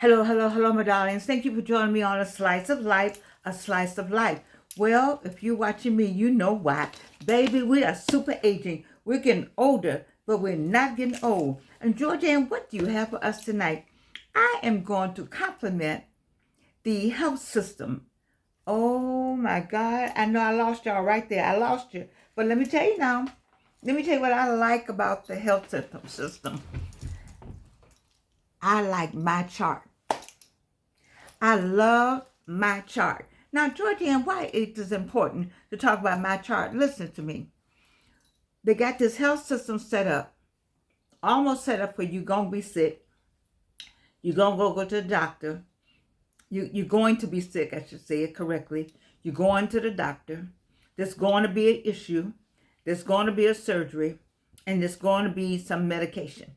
Hello, hello, hello, my darlings. Thank you for joining me on A Slice of Life, A Slice of Life. Well, if you're watching me, you know why. Baby, we are super aging. We're getting older, but we're not getting old. And Georgianne, what do you have for us tonight? I am going to compliment the health system. Oh my God. I know I lost y'all right there. I lost you. But let me tell you now. Let me tell you what I like about the health system. I like my chart. I love my chart. Now, Georgianne, why it is important to talk about my chart? Listen to me. They got this health system set up, almost set up where you're going to be sick. You're going to go to the doctor. You're going to be sick, I should say it correctly. You're going to the doctor. There's going to be an issue. There's going to be a surgery. And there's going to be some medication.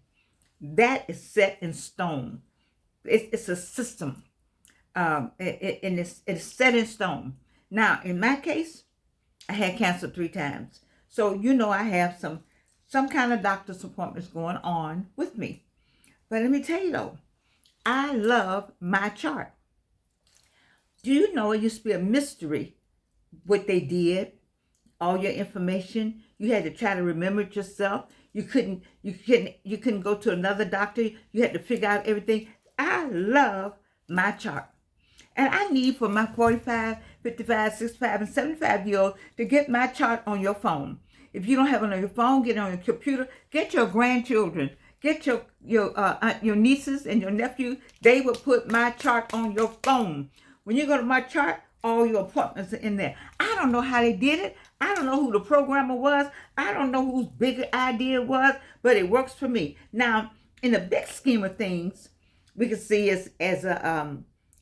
That is set in stone. It's a system. And it's set in stone. Now, in my case, I had cancer 3 times. So, I have some kind of doctor's appointments going on with me. But let me tell you though, I love my chart. Do you know it used to be a mystery what they did? All your information, you had to try to remember it yourself. You couldn't go to another doctor. You had to figure out everything. I love my chart. And I need for my 45, 55, 65, and 75-year-olds to get my chart on your phone. If you don't have it on your phone, get it on your computer. Get your grandchildren. Get your nieces and your nephews. They will put my chart on your phone. When you go to my chart, all your appointments are in there. I don't know how they did it. I don't know who the programmer was. I don't know whose big idea it was, but it works for me. Now, in the big scheme of things, we can see it as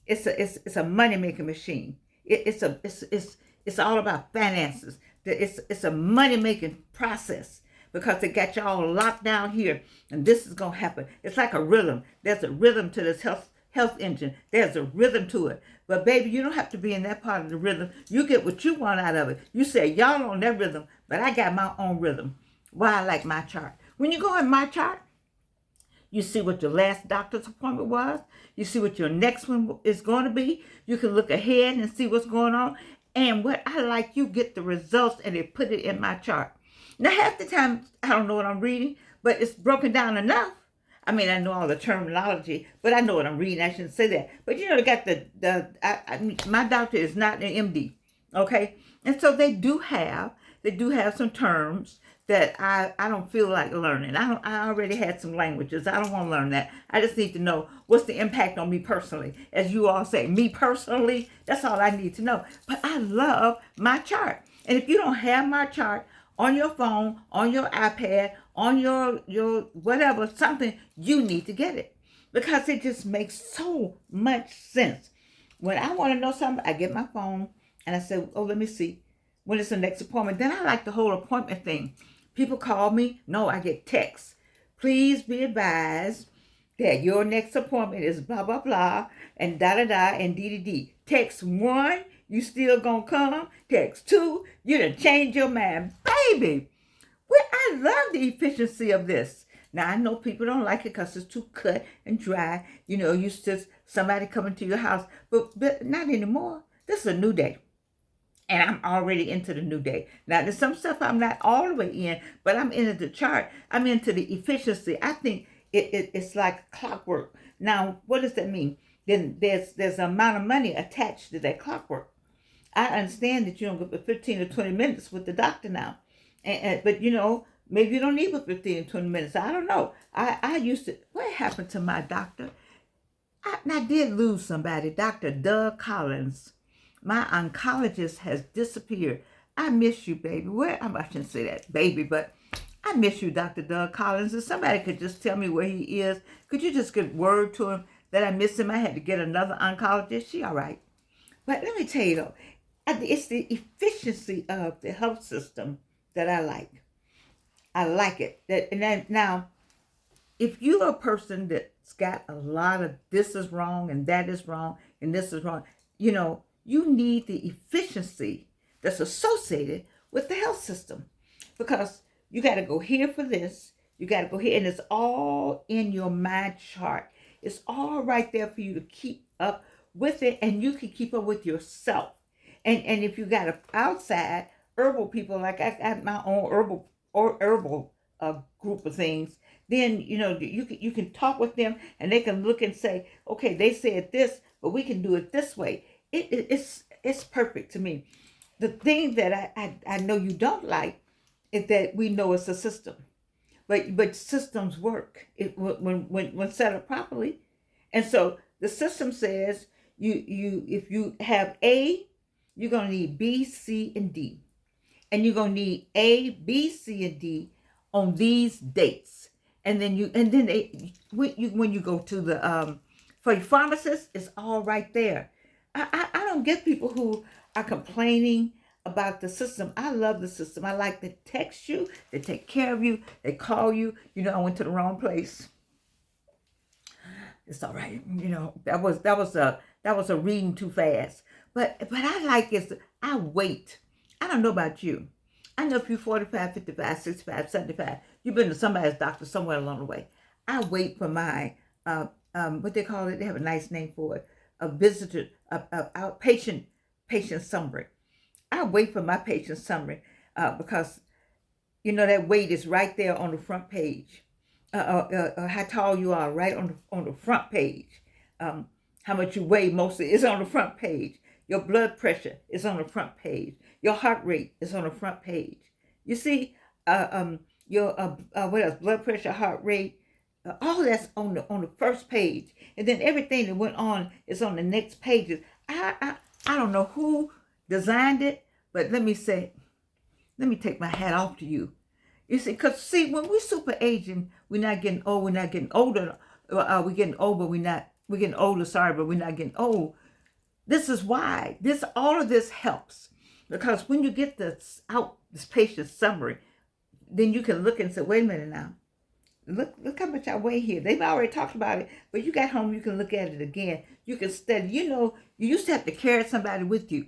it's a money making machine. It's all about finances. It's a money making process because they got y'all locked down here, and this is gonna happen. It's like a rhythm. There's a rhythm to this health engine. There's a rhythm to it. But baby, you don't have to be in that part of the rhythm. You get what you want out of it. You say y'all on that rhythm, but I got my own rhythm. Why I like my chart. When you go in my chart, you see what your last doctor's appointment was. You see what your next one is going to be. You can look ahead and see what's going on. And what I like, you get the results and they put it in my chart. Now, half the time, I don't know what I'm reading, but it's broken down enough. I mean, I know all the terminology, but I know what I'm reading. I shouldn't say that. But they got my doctor is not an MD, okay? And so they do have some terms that I don't feel like learning. I already had some languages. I don't want to learn that. I just need to know what's the impact on me personally. As you all say, me personally, that's all I need to know. But I love my chart. And if you don't have my chart on your phone, on your iPad, on your whatever, something, you need to get it. Because it just makes so much sense. When I want to know something, I get my phone and I say, oh, let me see. When is the next appointment? Then I like the whole appointment thing. People call me. No, I get texts. Please be advised that your next appointment is blah, blah, blah, and da-da-da, and dee-dee-dee. Text 1, you still gonna come. Text 2, you done changed your mind. Baby, well, I love the efficiency of this. Now, I know people don't like it because it's too cut and dry. Used to somebody coming to your house, but not anymore. This is a new day. And I'm already into the new day. Now, there's some stuff I'm not all the way in, but I'm into the chart. I'm into the efficiency. I think it's like clockwork. Now, what does that mean? Then there's an amount of money attached to that clockwork. I understand that you don't get 15 or 20 minutes with the doctor now. But, maybe you don't need but 15 or 20 minutes. I don't know. I used to, what happened to my doctor? I did lose somebody, Dr. Doug Collins. My oncologist has disappeared. I miss you, baby. I shouldn't say that, baby, but I miss you, Dr. Doug Collins. If somebody could just tell me where he is, could you just get word to him that I miss him? I had to get another oncologist. She all right. But let me tell you, though, it's the efficiency of the health system that I like. I like it. Now, if you're a person that's got a lot of this is wrong and that is wrong and this is wrong, you need the efficiency that's associated with the health system because you got to go here for this. You got to go here, and it's all in your mind chart. It's all right there for you to keep up with it, and you can keep up with yourself. And if you got a outside herbal people, like I got my own herbal group of things, then you can talk with them, and they can look and say, okay, they said this, but we can do it this way. It's perfect to me. The thing that I know you don't like is that we know it's a system, but systems work when set up properly. And so the system says you if you have A, you're gonna need B, C, and D, and you're gonna need A, B, C, and D on these dates. And then when you go to the for your pharmacist, it's all right there. I don't get people who are complaining about the system. I love the system. I like to text you, they take care of you, they call you. I went to the wrong place. It's all right. That was a reading too fast. But I like is I wait. I don't know about you. I know if you're 45, 55, 65, 75, you've been to somebody's doctor somewhere along the way. I wait for my what they call it. They have a nice name for it. A visitor, outpatient patient summary. I wait for my patient summary because that weight is right there on the front page. How tall you are, right on the front page. How much you weigh mostly is on the front page. Your blood pressure is on the front page. Your heart rate is on the front page. You see, your what else? Blood pressure, heart rate, all that's on the first page, and then everything that went on is on the next pages. I don't know who designed it, but let me take my hat off to you. You see, because when we're super aging, we're not getting old. We're not getting older. We're getting old, but we're getting older. Sorry, but we're not getting old. This is why all of this helps, because when you get this patient summary, then you can look and say, wait a minute now. Look how much I weigh here. They've already talked about it, but you got home, you can look at it again. You can study. You used to have to carry somebody with you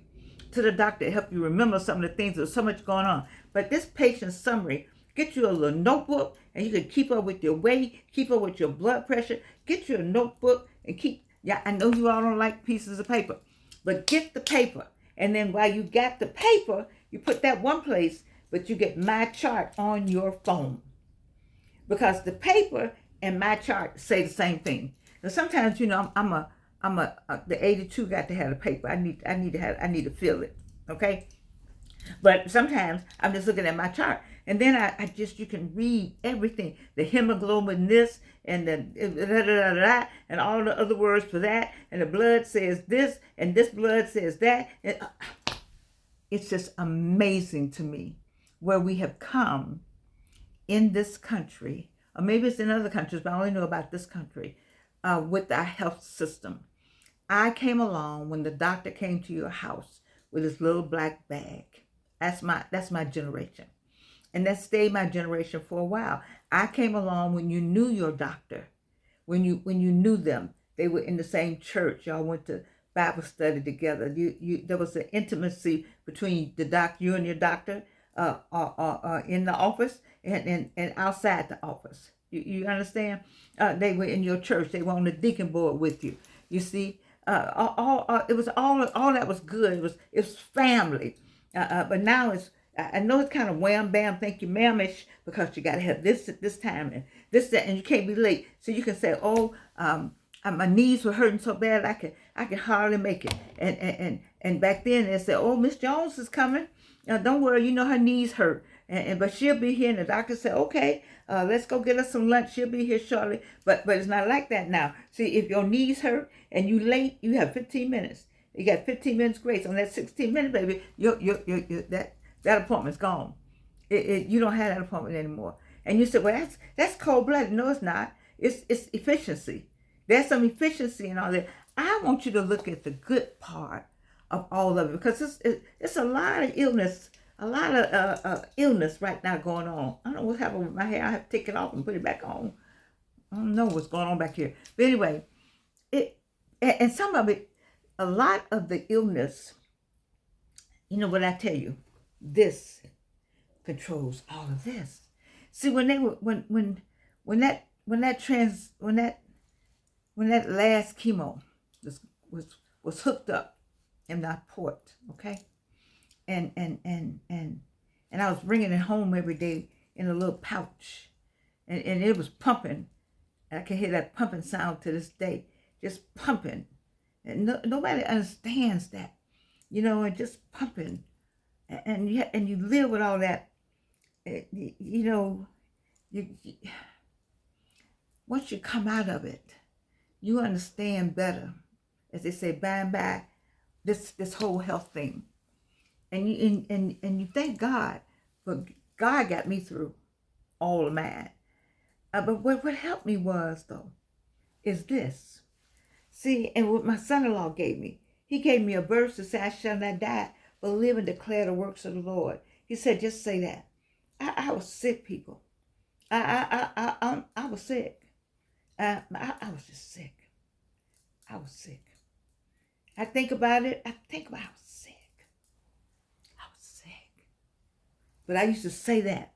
to the doctor to help you remember some of the things. There's so much going on. But this patient summary, get you a little notebook, and you can keep up with your weight, keep up with your blood pressure. Get you a notebook and I know you all don't like pieces of paper, but get the paper. And then while you got the paper, you put that one place, but you get my chart on your phone. Because the paper and my chart say the same thing. Now sometimes, the 82 got to have the paper. I need to feel it. Okay. But sometimes I'm just looking at my chart, and then you can read everything, the hemoglobin this and the and all the other words for that, and the blood says this and this blood says that. And it's just amazing to me where we have come in this country, or maybe it's in other countries, but I only know about this country, with our health system. I came along when the doctor came to your house with his little black bag. That's my generation. And that stayed my generation for a while. I came along when you knew your doctor, when you knew them. They were in the same church. Y'all went to Bible study together. There was an intimacy between you and your doctor in the office and outside the office. You understand? They were in your church. They were on the deacon board with you. You see, it was all that was good. It was family. But now I know it's kind of wham bam, thank you ma'amish, because you got to have this at this time and this that, and you can't be late. So you can say, my knees were hurting so bad I could hardly make it. And back then they said, oh, Miss Jones is coming. Don't worry, her knees hurt, but she'll be here. And the doctor said, okay, let's go get us some lunch. She'll be here shortly. But it's not like that now. See, if your knees hurt and you late, you have 15 minutes. You got 15 minutes grace on that 16 minutes, baby. That appointment's gone. You don't have that appointment anymore. And you said, well, that's cold blooded. No, it's not. It's efficiency. There's some efficiency in all that. I want you to look at the good part of all of it, because it's a lot of illness, illness right now going on. I don't know what's happening with my hair. I have to take it off and put it back on. I don't know what's going on back here. But anyway, and some of it, a lot of the illness, what I tell you, this controls all of this. See, when that when that last chemo was was hooked up in that port, okay? And I was bringing it home every day in a little pouch, and it was pumping. I can hear that pumping sound to this day, just pumping. And nobody understands that, and just pumping, and you live with all that, you know. You once you come out of it, you understand better, as they say, by and by, this whole health thing, and you thank God, but God got me through all of mine. But what helped me was though is this. See, and what my son-in-law gave me, he gave me a verse to say, "I shall not die, but live and declare the works of the Lord." He said, "Just say that." I was sick, people. I was sick. I was just sick. I was sick. I think about it. I think about I was sick. I was sick. But I used to say that.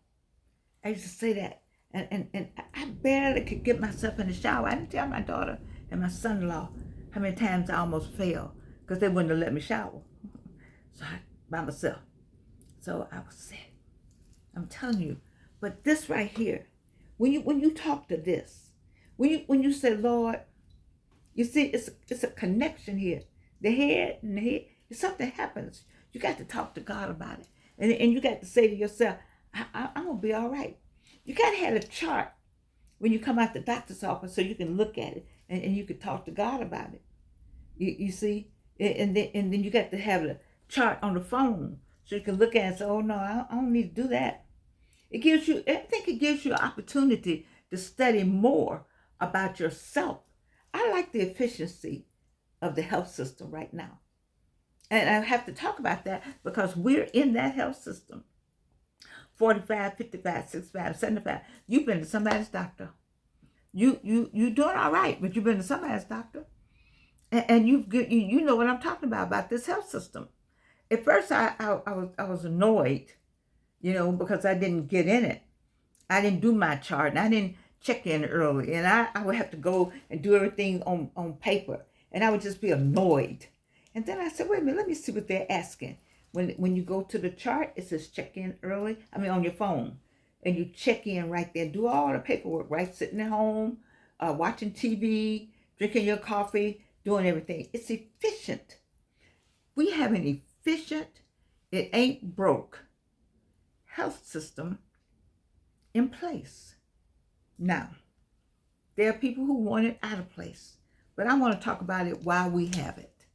I used to say that. And I barely could get myself in the shower. I didn't tell my daughter and my son-in-law how many times I almost fell because they wouldn't have let me shower. So by myself. So I was sick. I'm telling you. But this right here, when you talk to this, when you say, Lord, you see, it's a connection here. The head and the head. If something happens, you got to talk to God about it. And you got to say to yourself, I'm going to be all right. You got to have a chart when you come out the doctor's office so you can look at it and you can talk to God about it. You see? And then you got to have a chart on the phone so you can look at it and say, oh, no, I don't need to do that. I think it gives you an opportunity to study more about yourself. I like the efficiency of the health system right now. And I have to talk about that because we're in that health system. 45, 55, 65, 75. You've been to somebody's doctor. You doing all right, but you've been to somebody's doctor. And you know what I'm talking about this health system. At first I was annoyed, because I didn't get in it. I didn't do my chart and I didn't check in early. And I would have to go and do everything on paper. And I would just be annoyed. And then I said, wait a minute, let me see what they're asking. When you go to the chart, it says check in early. On your phone. And you check in right there. Do all the paperwork, right? Sitting at home, watching TV, drinking your coffee, doing everything. It's efficient. We have an efficient, it ain't broke health system in place. Now, there are people who want it out of place. But I want to talk about it while we have it.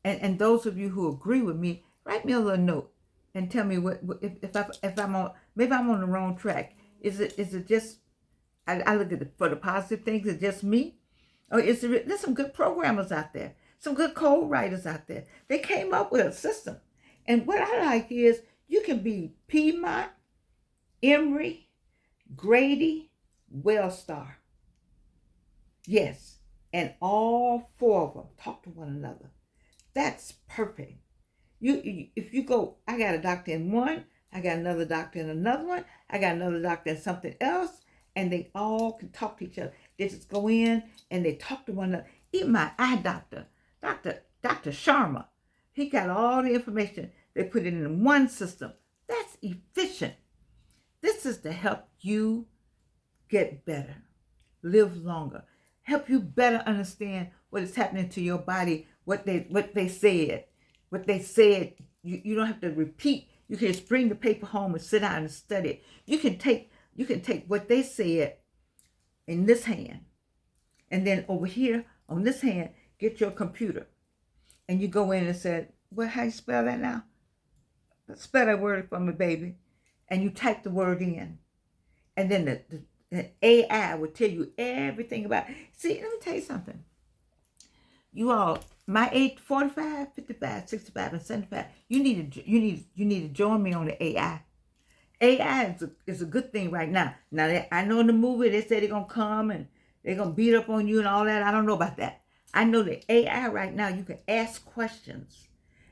And those of you who agree with me, write me a little note and tell me if I'm on, maybe I'm on the wrong track. Is it just I look at for the positive things? Is it just me, or there's some good programmers out there, some good code writers out there. They came up with a system, and what I like is you can be Piedmont, Emory, Grady, Wellstar. Yes, and all four of them talk to one another. That's perfect. If you go, I got a doctor in one, I got another doctor in another one, I got another doctor in something else, and they all can talk to each other. They just go in and they talk to one another. Even my eye doctor, Dr. Sharma, he got all the information. They put it in one system. That's efficient. This is to help you get better, live longer, help you better understand what is happening to your body, what they said. You don't have to repeat. You can just bring the paper home and sit down and study it. You can take what they said in this hand, and then over here on this hand, get your computer, and you go in and say, "Well, how you spell that now? Spell that word for me, baby," and you type the word in, and then the AI will tell you everything about it. See, let me tell you something. You all, my age, 45, 55, 65, and 75, you need to join me on the AI. AI is a good thing right now. Now, I know in the movie they say they're going to come and they're going to beat up on you and all that. I don't know about that. I know the AI right now, you can ask questions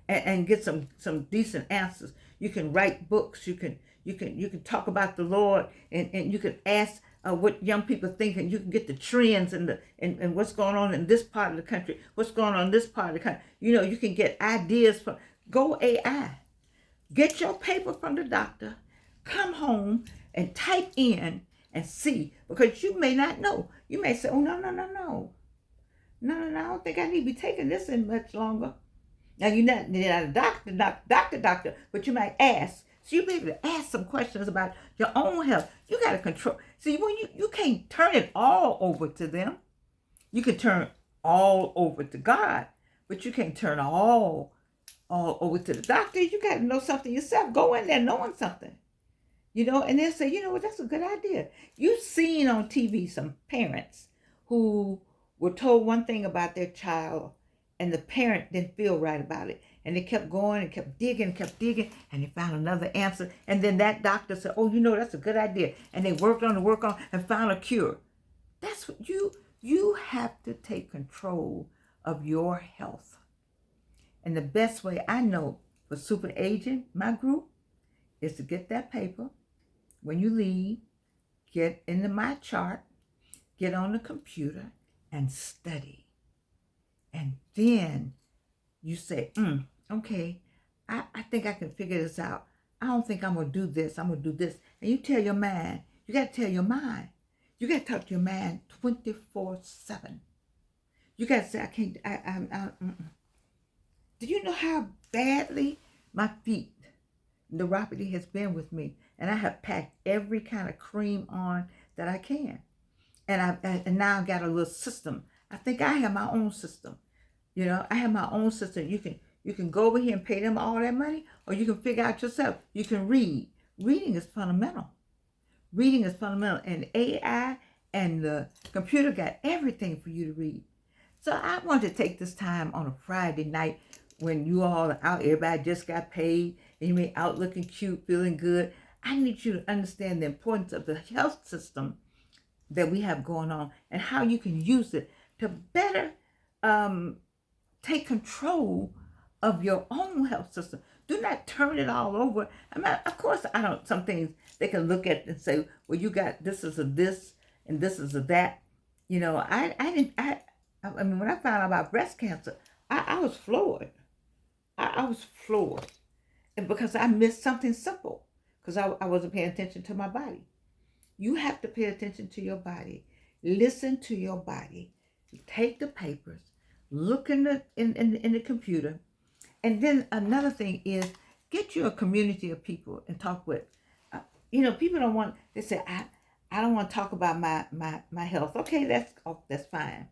and get some decent answers. You can write books. You can talk about the Lord, and you can ask what young people think, and you can get the trends and what's going on in this part of the country, what's going on in this part of the country. You know, you can get ideas from, go AI. Get your paper from the doctor, come home and type in and see, because you may not know. You may say, oh, no, no, no, no. No, I don't think I need to be taking this in much longer. Now, you're not a doctor, but you might ask. So you'll be able to ask some questions about your own health. You got to control. See, when you can't turn it all over to them. You can turn all over to God, but you can't turn all over to the doctor. You got to know something yourself. Go in there knowing something. You know, and they'll say, you know what, that's a good idea. You've seen on TV some parents who were told one thing about their child, and the parent didn't feel right about it. And they kept going and kept digging, and they found another answer. And then that doctor said, oh, you know, that's a good idea. And they worked on and found a cure. That's what you have to take control of your health. And the best way I know for super aging, my group, is to get that paper. When you leave, get into my chart, get on the computer and study. And then you say, okay, I think I can figure this out. I don't think I'm going to do this. I'm going to do this. And you tell your mind. You got to tell your mind. You got to talk to your mind 24/7. You got to say, I can't, Do you know how badly my feet neuropathy has been with me? And I have packed every kind of cream on that I can. And now I got a little system. I think I have my own system. You know, I have my own system. You can go over here and pay them all that money, or you can figure out yourself. You can read. Reading is fundamental. Reading is fundamental. And AI and the computer got everything for you to read. So I want to take this time on a Friday night when you all are out, everybody just got paid, and you may out looking cute, feeling good. I need you to understand the importance of the health system that we have going on and how you can use it to better take control of your own health system. Do not turn it all over. I mean, of course, some things they can look at and say, well, you got this is a this and this is a that. You know, I mean, when I found out about breast cancer, I was floored. I was floored. And because I missed something simple, because I wasn't paying attention to my body. You have to pay attention to your body. Listen to your body. Take the papers. Look in the computer. And then another thing is, get you a community of people and talk with. You know, people don't want, they say, I don't want to talk about my health. Okay, that's fine.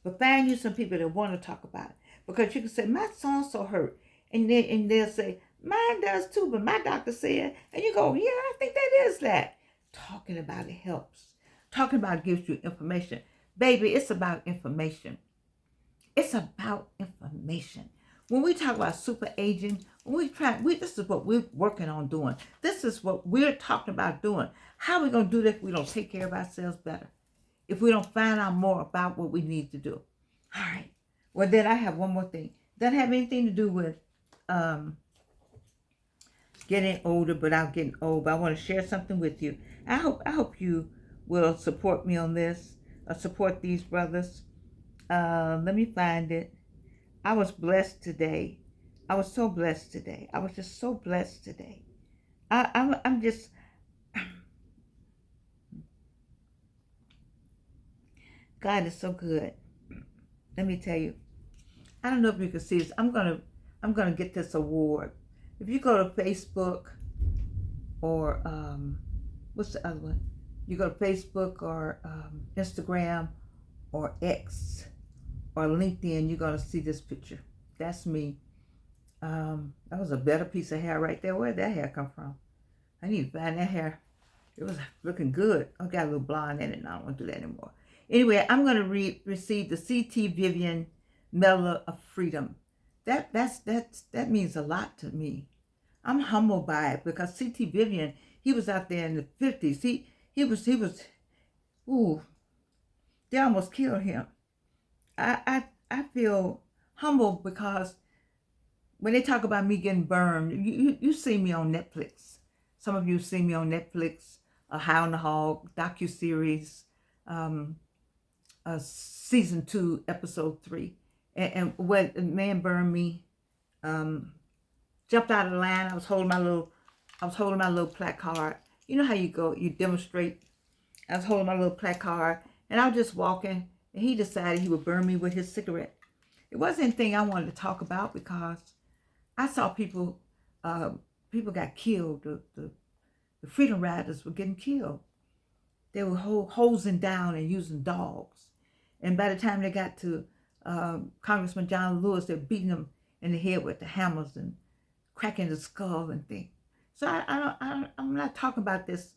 But find you some people that want to talk about it. Because you can say, my so-and-so hurt. And they'll say, mine does too, but my doctor said. And you go, yeah, I think that is that. Talking about it helps. Talking about it gives you information. Baby, it's about information. It's about information. When we talk about super aging, this is what we're working on doing. This is what we're talking about doing. How are we going to do this if we don't take care of ourselves better? If we don't find out more about what we need to do. All right. Well, then I have one more thing. Doesn't have anything to do with getting older, but I'm getting old. But I want to share something with you. I hope you will support me on this. Support these brothers. Let me find it. I was blessed today. I was so blessed today. I was just so blessed today. I'm just. God is so good. Let me tell you. I don't know if you can see this. I'm gonna get this award. If you go to Facebook or what's the other one? You go to Facebook or Instagram or X or LinkedIn, you're gonna see this picture. That's me. That was a better piece of hair right there. Where'd that hair come from? I need to find that hair. It was looking good. I got a little blonde in it, and I don't want to do that anymore. Anyway, I'm gonna receive the C.T. Vivian Medal of Freedom. That means a lot to me. I'm humbled by it because C.T. Vivian, he was out there in the 50s. He was, they almost killed him. I feel humbled because when they talk about me getting burned, you see me on Netflix. Some of you see me on Netflix. a High on the Hog docuseries, season 2, episode 3. And when the man burned me, jumped out of the line. I was holding my little placard. You know how you demonstrate. I was holding my little placard, and I was just walking, and he decided he would burn me with his cigarette. It wasn't anything I wanted to talk about because I saw people got killed. The freedom riders were getting killed. They were hosing down and using dogs. And by the time they got to Congressman John Lewis, they're beating him in the head with the hammers and cracking the skull and things. So I'm not talking about this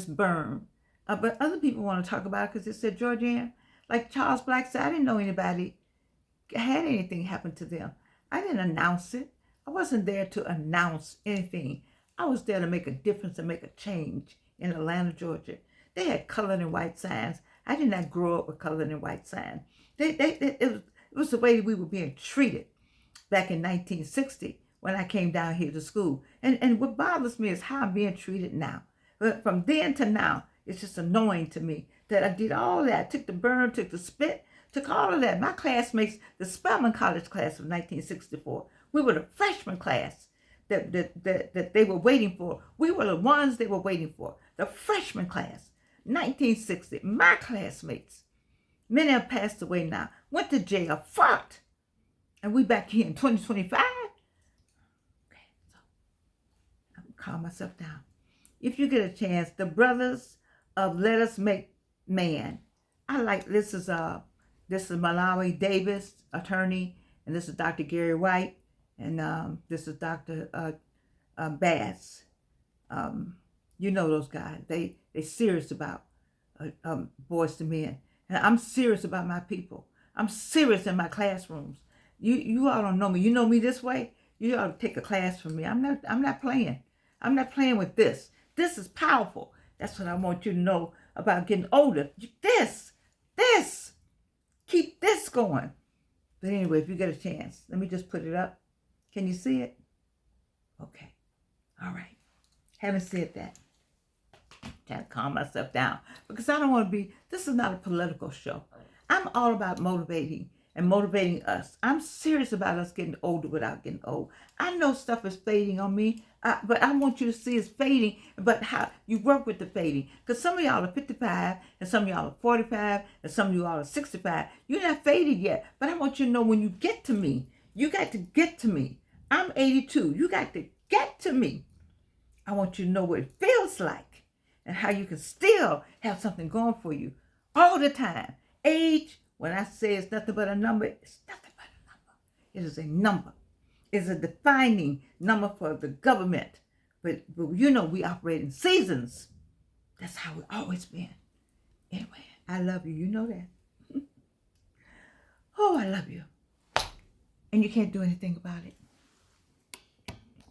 burn. But other people want to talk about it because they said, Georgianne, like Charles Black said, I didn't know anybody had anything happen to them. I didn't announce it. I wasn't there to announce anything. I was there to make a difference and make a change in Atlanta, Georgia. They had colored and white signs. I did not grow up with colored and white signs. It was the way we were being treated back in 1960 when I came down here to school. And what bothers me is how I'm being treated now. But from then to now, it's just annoying to me that I did all that. I took the burn, took the spit, took all of that. My classmates, the Spelman College class of 1964, we were the freshman class that they were waiting for. We were the ones they were waiting for. The freshman class, 1960. My classmates, many have passed away now, went to jail, fought. And we back here in 2025. Okay, so I'm gonna calm myself down. If you get a chance, the Brothers of Let Us Make Man. I like this is Malawi Davis, attorney, and this is Dr. Gary White, and this is Dr. Bass. You know those guys. They serious about boys to men, and I'm serious about my people. I'm serious in my classrooms. You all don't know me. You know me this way. You ought to take a class from me. I'm not playing. I'm not playing with this. This is powerful. That's what I want you to know about getting older. This. Keep this going. But anyway, if you get a chance, let me just put it up. Can you see it? Okay. All right. Having said that, trying to calm myself down because I don't want to be, this is not a political show. I'm all about motivating and motivating us. I'm serious about us getting older without getting old. I know stuff is fading on me, but I want you to see it's fading, but how you work with the fading. Because some of y'all are 55, and some of y'all are 45, and some of y'all are 65. You're not faded yet, but I want you to know when you get to me, you got to get to me. I'm 82. You got to get to me. I want you to know what it feels like and how you can still have something going for you all the time. Age, when I say it's nothing but a number, it's nothing but a number. It is a number. It's a defining number for the government. But you know we operate in seasons. That's how we've always been. Anyway, I love you. You know that. Oh, I love you. And you can't do anything about it.